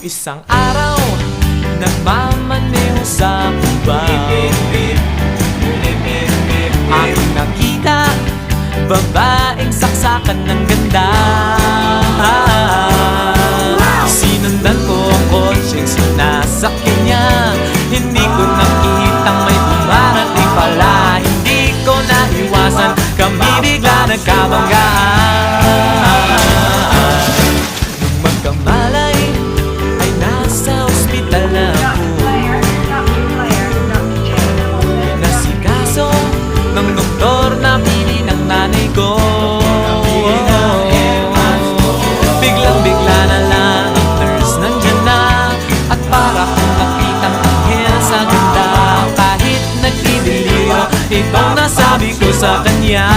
Isang araw, nagmamaneho sa Cuba, aking nakita, babaeng saksakan ng ganda. Sinundan ko ang kotse, sinasakyan niya. Hindi ko nakitang may dumarating pala. Hindi ko naiwasan, kami bigla nagkabanggaan. Nung magkamalay, ay nasa ospital na ako. Nasikaso ng doktor na pili ng nanay ko. Biglang-bigla na lang ang nurse nandyan na, at para kong nakitang anghel sa ganda. Kahit nagdidiliro, itong nasabi ko sa kanya.